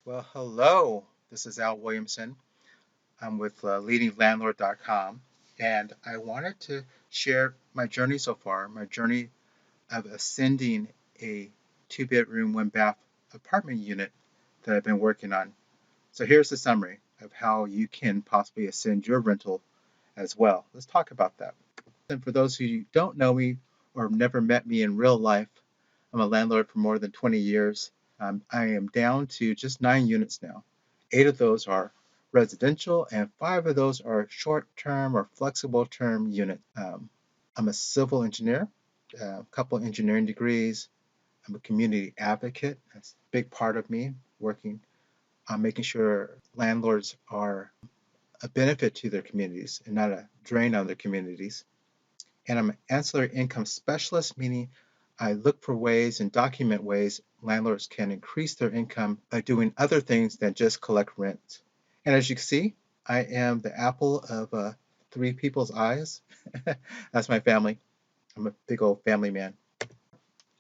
Well, hello. This is Al Williamson. I'm with leadinglandlord.com, and I wanted to share my journey so far, my journey of ascending a two-bedroom, one-bath apartment unit that I've been working on. So here's the summary of how you can possibly ascend your rental as well. Let's talk about that. And for those who don't know me or have never met me in real life, I'm a landlord for more than 20 years. I am down to just 9 units now. 8 of those are residential, and 5 of those are short-term or flexible-term units. I'm a civil engineer, a couple of engineering degrees. I'm a community advocate. That's a big part of me, working on making sure landlords are a benefit to their communities and not a drain on their communities. And I'm an ancillary income specialist, meaning I look for ways and document ways landlords can increase their income by doing other things than just collect rent. And as you can see, I am the apple of three people's eyes. That's my family. I'm a big old family man.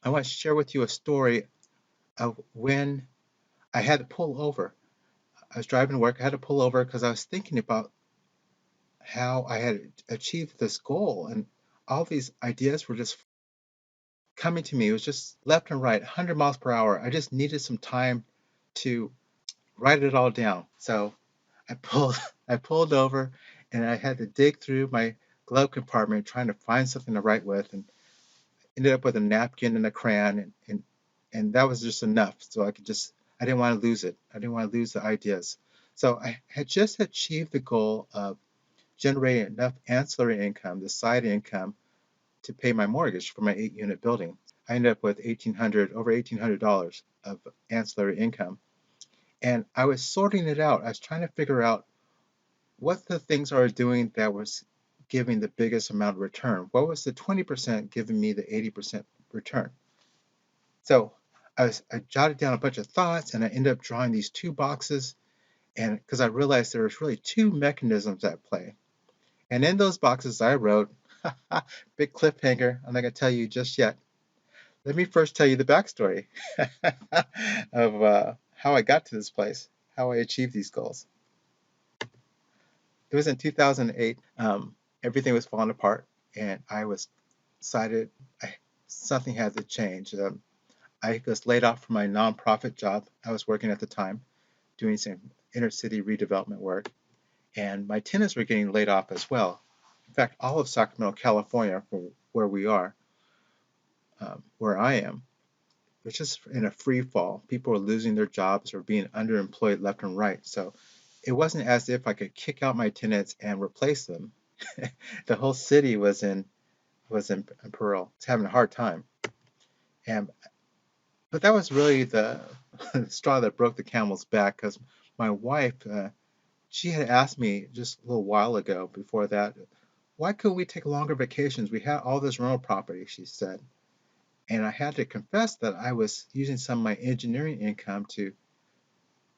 I want to share with you a story of when I had to pull over. I was driving to work. I had to pull over because I was thinking about how I had achieved this goal, and all these ideas were just coming to me. It was just left and right, 100 miles per hour. I just needed some time to write it all down. So I pulled I pulled over and I had to dig through my glove compartment trying to find something to write with, and ended up with a napkin and a crayon, and that was just enough. So I didn't want to lose it. I didn't want to lose the ideas. So I had just achieved the goal of generating enough ancillary income, the side income, to pay my mortgage for my 8 unit building. I ended up with over $1,800 of ancillary income. And I was sorting it out. I was trying to figure out what the things I was doing that was giving the biggest amount of return. What was the 20% giving me the 80% return? So I jotted down a bunch of thoughts and I ended up drawing these two boxes. And because I realized there was really two mechanisms at play. And in those boxes, I wrote, big cliffhanger, I'm not going to tell you just yet. Let me first tell you the backstory of how I got to this place, how I achieved these goals. It was in 2008. Everything was falling apart, and I was decided something had to change. I was laid off from my nonprofit job I was working at the time, doing some inner city redevelopment work, and my tenants were getting laid off as well. In fact, all of Sacramento, California, where we are, where I am, was just in a free fall. People were losing their jobs or being underemployed left and right. So it wasn't as if I could kick out my tenants and replace them. The whole city was in peril. It's having a hard time. And but that was really the straw that broke the camel's back, because my wife, she had asked me just a little while ago before that, why couldn't we take longer vacations? We had all this rental property, she said. And I had to confess that I was using some of my engineering income to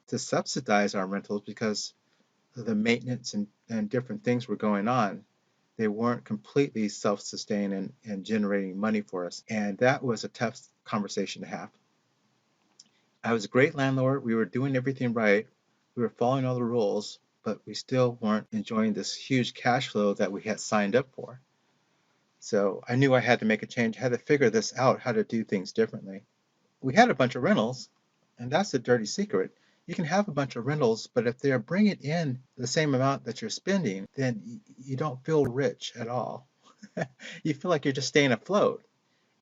subsidize our rentals because the maintenance and different things were going on. They weren't completely self-sustained and generating money for us. And that was a tough conversation to have. I was a great landlord. We were doing everything right. We were following all the rules, but we still weren't enjoying this huge cash flow that we had signed up for. So I knew I had to make a change, I had to figure this out, how to do things differently. We had a bunch of rentals, and that's the dirty secret. You can have a bunch of rentals, but if they're bringing in the same amount that you're spending, then you don't feel rich at all. You feel like you're just staying afloat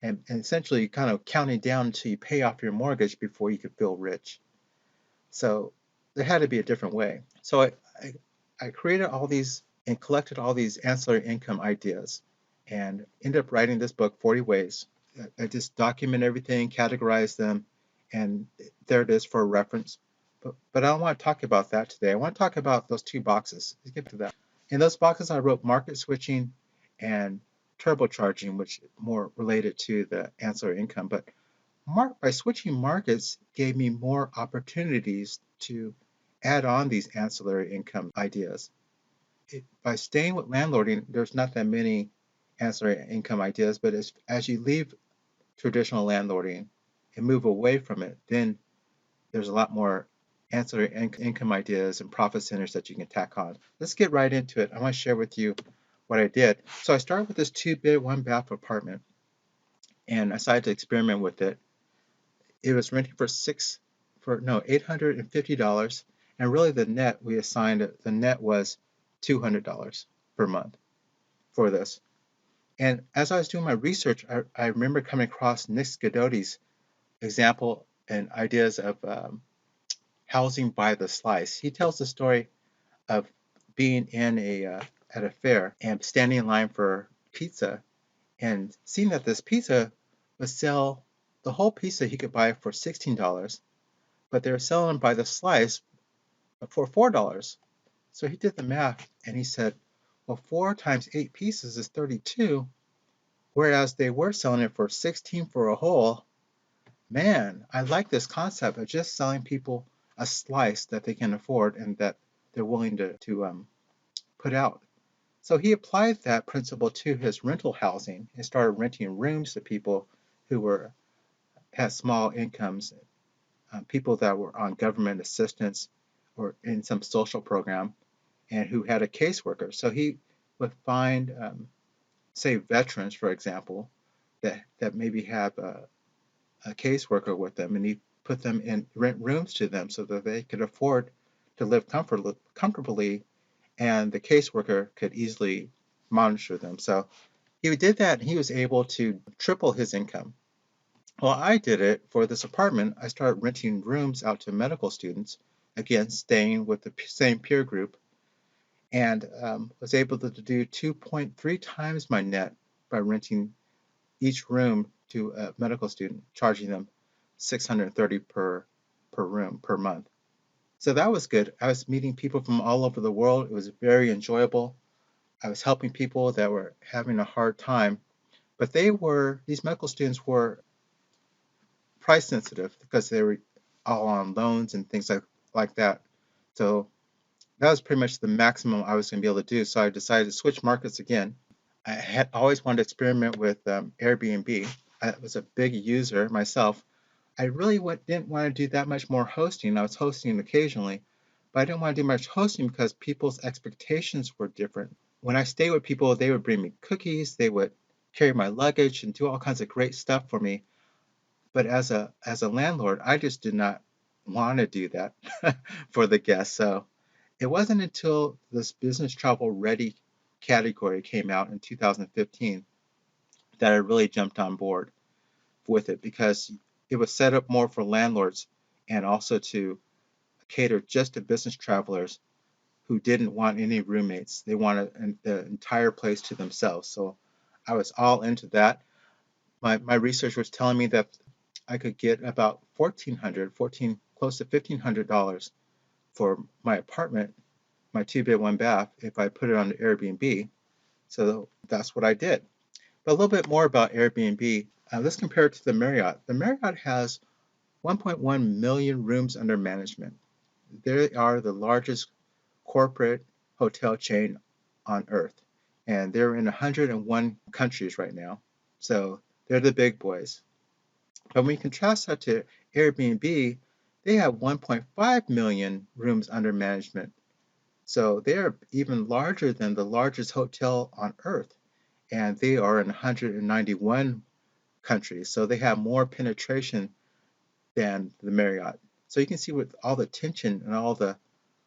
and essentially kind of counting down until you pay off your mortgage before you could feel rich. So there had to be a different way. So I created all these and collected all these ancillary income ideas and ended up writing this book, 40 Ways. I just document everything, categorize them, and there it is for a reference. But I don't want to talk about that today. I want to talk about those two boxes. Let's get to that. In those boxes, I wrote market switching and turbocharging, which more related to the ancillary income. But by switching markets gave me more opportunities to add on these ancillary income ideas. By staying with landlording, there's not that many ancillary income ideas, but as you leave traditional landlording and move away from it, then there's a lot more ancillary income ideas and profit centers that you can tack on. Let's get right into it. I want to share with you what I did. So I started with this 2-bed, 1-bath apartment, and I decided to experiment with it. It was renting for $850, and really the net we assigned the net was $200 per month for this. And as I was doing my research, I remember coming across Nick Scadoti's example and ideas of housing by the slice. He tells the story of being in at a fair and standing in line for pizza and seeing that this pizza would sell the whole pizza he could buy for $16, but they were selling by the slice for $4. So he did the math and he said, well, 4 times 8 pieces is 32, whereas they were selling it for 16 for a whole. Man, I like this concept of just selling people a slice that they can afford and that they're willing to put out. So he applied that principle to his rental housing and started renting rooms to people who had small incomes, people that were on government assistance or in some social program, and who had a caseworker. So he would find, say, veterans, for example, that maybe have a caseworker with them, and he put them in rent rooms to them so that they could afford to live comfortably, and the caseworker could easily monitor them. So he did that, and he was able to triple his income. Well, I did it for this apartment. I started renting rooms out to medical students, again, staying with the same peer group, and was able to do 2.3 times my net by renting each room to a medical student, charging them $630 per room per month. So that was good. I was meeting people from all over the world. It was very enjoyable. I was helping people that were having a hard time, but these medical students were price sensitive because they were all on loans and things like that. So that was pretty much the maximum I was going to be able to do. So I decided to switch markets again. I had always wanted to experiment with Airbnb. I was a big user myself. I really didn't want to do that much more hosting. I was hosting occasionally, but I didn't want to do much hosting because people's expectations were different. When I stayed with people, they would bring me cookies, they would carry my luggage and do all kinds of great stuff for me. But as a landlord, I just did not want to do that for the guests. So it wasn't until this business travel ready category came out in 2015 that I really jumped on board with it because it was set up more for landlords and also to cater just to business travelers who didn't want any roommates. They wanted the entire place to themselves. So I was all into that. My research was telling me that I could get about close to $1,500 for my apartment, my 2-bed, 1-bath, if I put it on Airbnb. So that's what I did. But a little bit more about Airbnb. Let's compare it to the Marriott. The Marriott has 1.1 million rooms under management. They are the largest corporate hotel chain on earth, and they're in 101 countries right now. So they're the big boys. But when we contrast that to Airbnb, they have 1.5 million rooms under management. So they are even larger than the largest hotel on earth, and they are in 191 countries. So they have more penetration than the Marriott. So you can see with all the tension and all the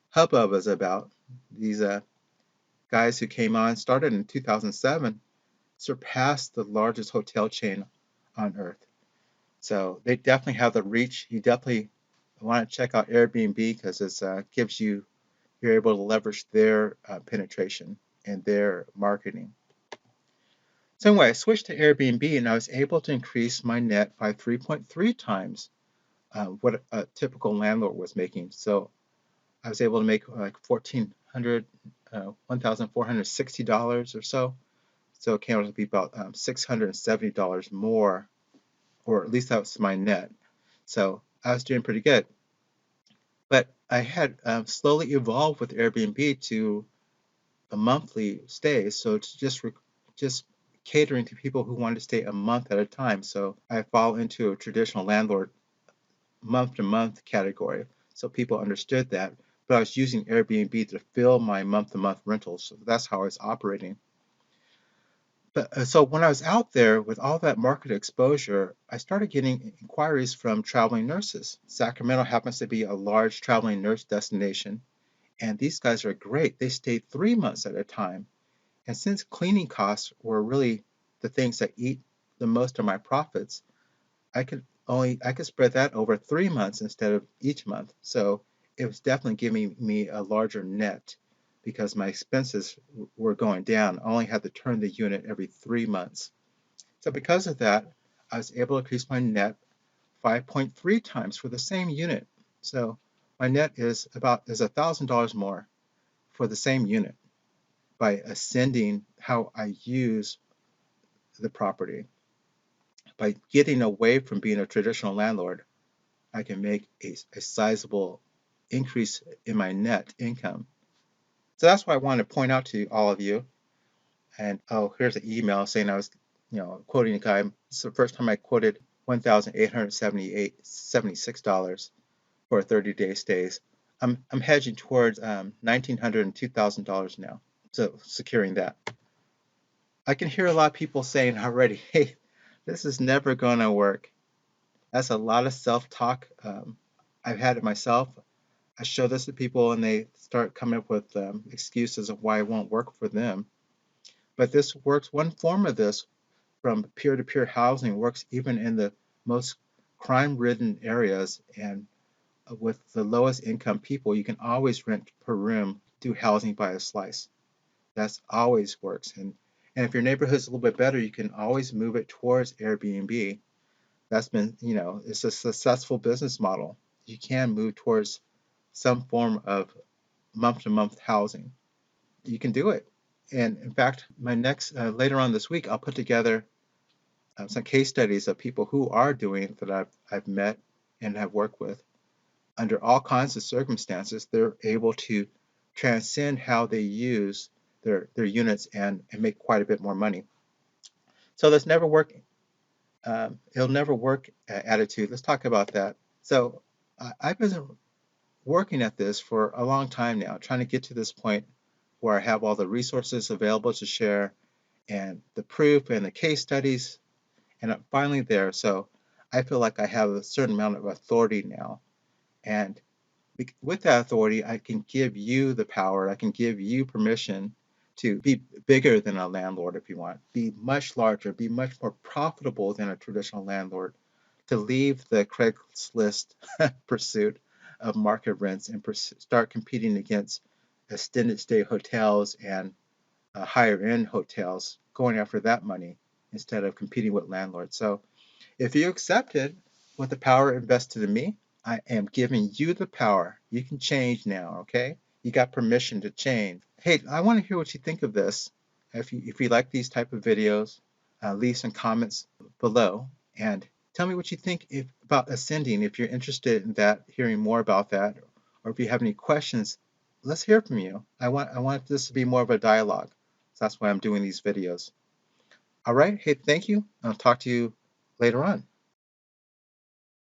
hubbub is about, these guys who came on, started in 2007, surpassed the largest hotel chain on earth. So they definitely have the reach. You definitely want to check out Airbnb because it you're able to leverage their penetration and their marketing. So anyway, I switched to Airbnb and I was able to increase my net by 3.3 times what a typical landlord was making. So I was able to make like $1,460 or so. So it came out to be about $670 more, or at least that was my net. So I was doing pretty good. But I had slowly evolved with Airbnb to a monthly stay, so it's just catering to people who want to stay a month at a time. So I fall into a traditional landlord month to month category. so people understood that. But I was using Airbnb to fill my month-to-month rentals. So that's how I was operating. But so when I was out there with all that market exposure, I started getting inquiries from traveling nurses. Sacramento happens to be a large traveling nurse destination, and these guys are great. They stayed 3 months at a time. And since cleaning costs were really the things that eat the most of my profits, I could spread that over 3 months instead of each month. So it was definitely giving me a larger net because my expenses were going down. I only had to turn the unit every 3 months. So because of that, I was able to increase my net 5.3 times for the same unit. So my net is $1,000 more for the same unit by ascending how I use the property. By getting away from being a traditional landlord, I can make a sizable increase in my net income. So that's what I want to point out to all of you. And oh, here's an email saying I was, quoting a guy. It's the first time I quoted $1,876 for a 30-day stays. I'm hedging towards $1,900 and $2,000 now. So securing that. I can hear a lot of people saying already, hey, this is never going to work. That's a lot of self-talk. I've had it myself. I show this to people and they start coming up with excuses of why it won't work for them. But this works. One form of this from peer-to-peer housing works even in the most crime-ridden areas, and with the lowest income people, you can always rent per room, do housing by a slice. That's always works. And if your neighborhood's a little bit better, you can always move it towards Airbnb. That's been, it's a successful business model. You can move towards some form of month-to-month housing. You can do it. And in fact, my next later on this week, I'll put together some case studies of people who are doing it that I've met and have worked with. Under all kinds of circumstances, they're able to transcend how they use their units and make quite a bit more money. So let's never work. It'll never work attitude. Let's talk about that. So I've been working at this for a long time now, trying to get to this point where I have all the resources available to share and the proof and the case studies, and I'm finally there. So I feel like I have a certain amount of authority now. And with that authority, I can give you the power, I can give you permission to be bigger than a landlord if you want, be much larger, be much more profitable than a traditional landlord, to leave the Craigslist pursuit of market rents and start competing against extended stay hotels and higher end hotels, going after that money instead of competing with landlords. So if you accept it with the power invested in me, I am giving you the power. You can change now, okay? You got permission to change. Hey, I want to hear what you think of this. If you like these type of videos, leave some comments below and tell me what you think about ascending. If you're interested in that, hearing more about that, or if you have any questions, let's hear from you. I want this to be more of a dialogue. So that's why I'm doing these videos. All right. Hey, thank you. I'll talk to you later on.